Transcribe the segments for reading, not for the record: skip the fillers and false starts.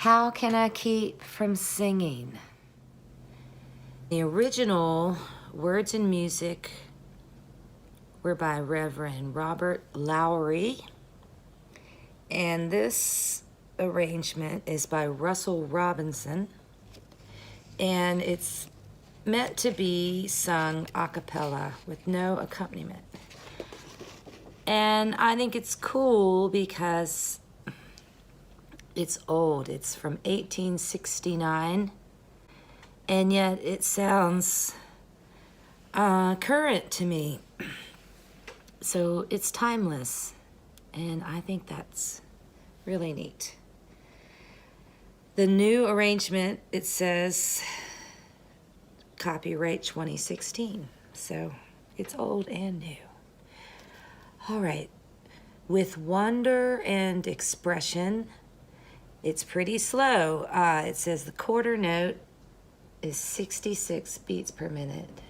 How can I keep from singing? The original words and music were by Reverend Robert Lowry, and this arrangement is by Russell Robinson, and it's meant to be sung a cappella with no accompaniment. And I think it's cool because it's old. It's from 1869, and yet it sounds current to me. So it's timeless, and I think that's really neat. The new arrangement, it says copyright 2016, so it's old and new. All right, with wonder and expression, it's pretty slow. It says the quarter note is 66 beats per minute.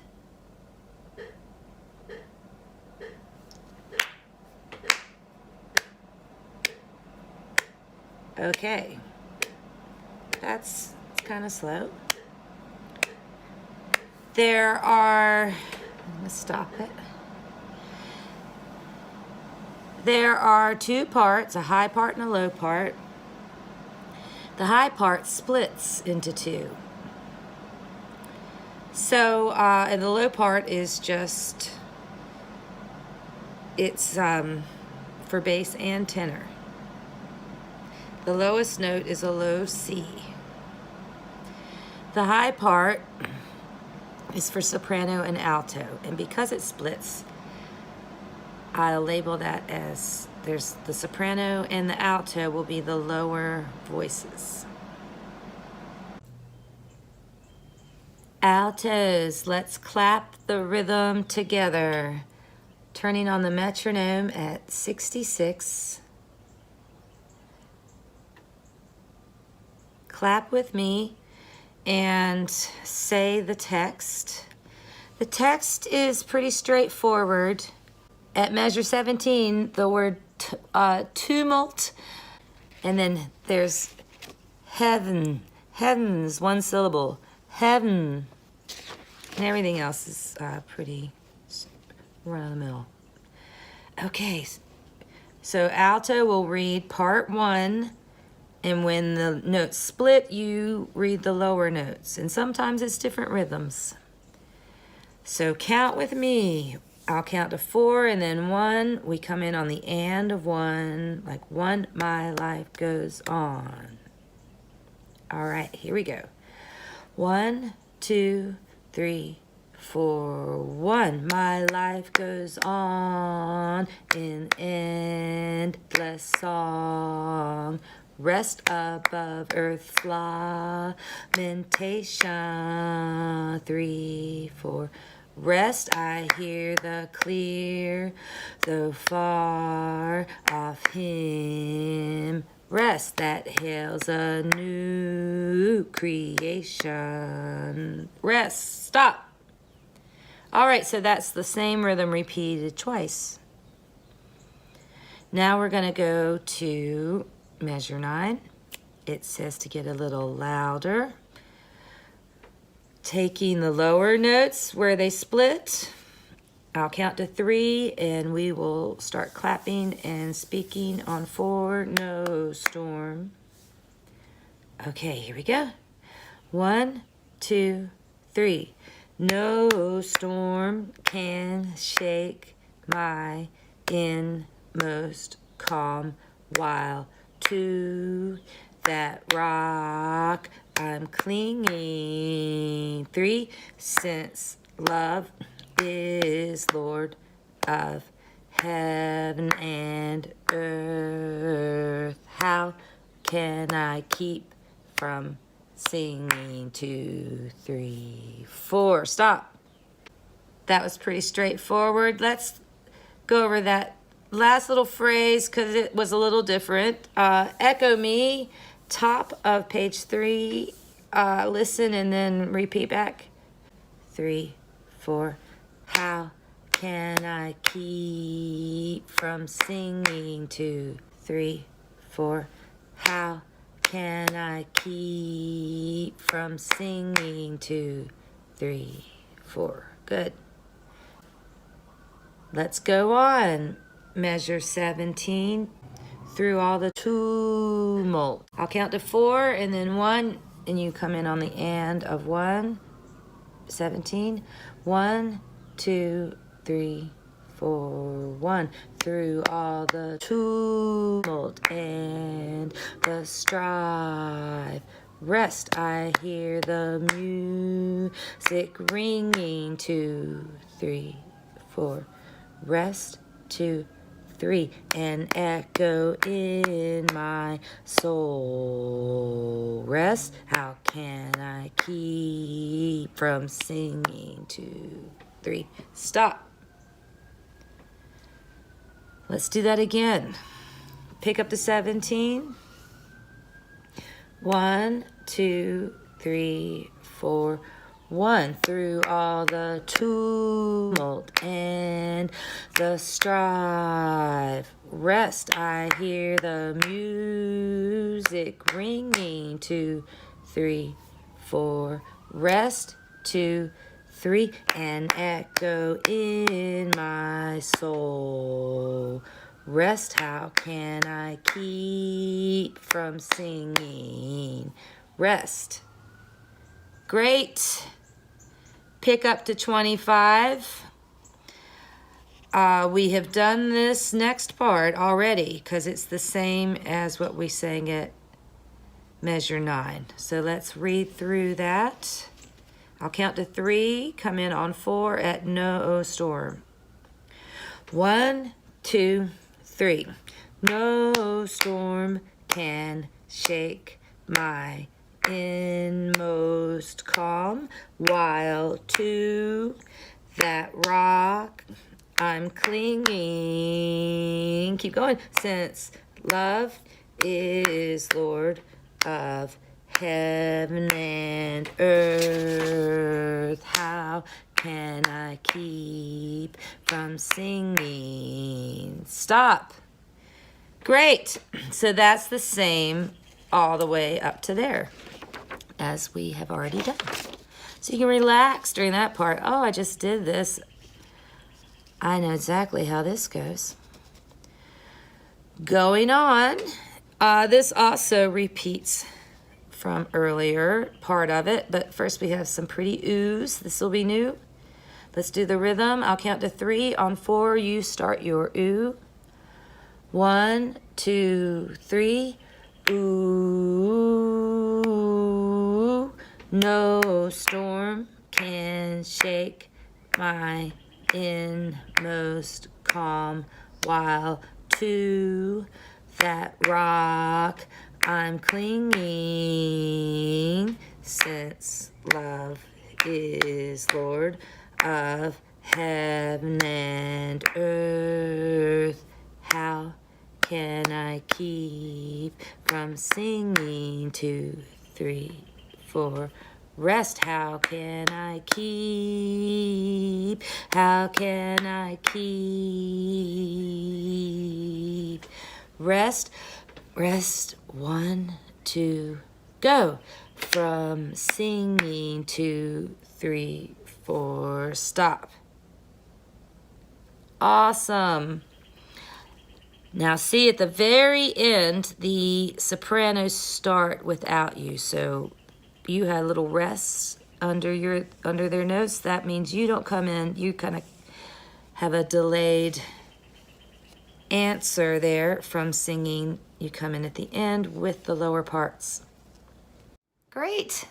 Okay, that's kind of slow. Let's stop it. There are two parts, a high part and a low part. The high part splits into two. So, and the low part is just, it's for bass and tenor. The lowest note is a low C. The high part is for soprano and alto, and because it splits, I'll label that as there's the soprano and the alto will be the lower voices. Altos, let's clap the rhythm together. Turning on the metronome at 66. Clap with me and say the text. The text is pretty straightforward. At measure 17, the word tumult, and then there's heaven. Heavens, one syllable. Heaven. And everything else is pretty run of the mill. Okay, so alto will read part 1, and when the notes split, you read the lower notes, and sometimes it's different rhythms. So count with me. I'll count to 4 and then 1. We come in on the and of 1, like 1, my life goes on. All right, here we go. 1, 2, 3, 4, 1. My life goes on in endless song. Rest above earth's lamentation. 3, 4. Rest, I hear the clear, though far off hymn. Rest that hails a new creation. Rest, stop. All right, so that's the same rhythm repeated twice. Now we're going to go to measure 9. It says to get a little louder. Taking the lower notes where they split, I'll count to 3 and we will start clapping and speaking on 4, no storm. Okay, here we go. 1, 2, 3. No storm can shake my inmost calm, while to that rock I'm clinging. 3, since love is Lord of heaven and earth, how can I keep from singing? 2, 3, 4. Stop. That was pretty straightforward. Let's go over that last little phrase because it was a little different. Echo me. Top of page 3, listen and then repeat back. 3, 4, how can I keep from singing? 2, 3, 4, how can I keep from singing? 2, 3, 4. Good. Let's go on. Measure 17 through all the tumult. I'll count to 4 and then 1, and you come in on the and of 1. 17. 1, 2, 3, 4, 1. Through all the tumult and the strife, rest, I hear the music ringing. 2, 3, 4. Rest, 2, 3. An echo in my soul. Rest, how can I keep from singing? 2, 3. Stop. Let's do that again. Pick up the 17. 1, 2, 3, 4. 1. Through all the tumult and the strife, rest, I hear the music ringing. 2, 3, 4. Rest, 2, 3. An echo in my soul. Rest, how can I keep from singing? Rest. Great. Pick up to 25. We have done this next part already because it's the same as what we sang at measure 9. So let's read through that. I'll count to 3. Come in on 4 at no storm. 1, 2, 3. No storm can shake my inmost calm, while to that rock I'm clinging. Keep going. Since love is Lord of heaven and earth, how can I keep from singing? Stop. Great. So that's the same all the way up to there as we have already done. So you can relax during that part. Oh, I just did this. I know exactly how this goes. Going on, this also repeats from earlier part of it, but first we have some pretty oohs. This will be new. Let's do the rhythm. I'll count to 3. On 4, you start your ooh. 1, 2, 3. Ooh, no storm can shake my inmost calm, while to that rock I'm clinging. Since love is Lord of heaven and earth, how can I keep from singing? 2, 3, 4. Rest, how can I keep? How can I keep? Rest, rest, 1, 2, go. From singing, 2, 3, 4, stop. Awesome. Now see, at the very end, the sopranos start without you. So you had little rests under their notes. That means you don't come in. You kind of have a delayed answer there from singing. You come in at the end with the lower parts. Great.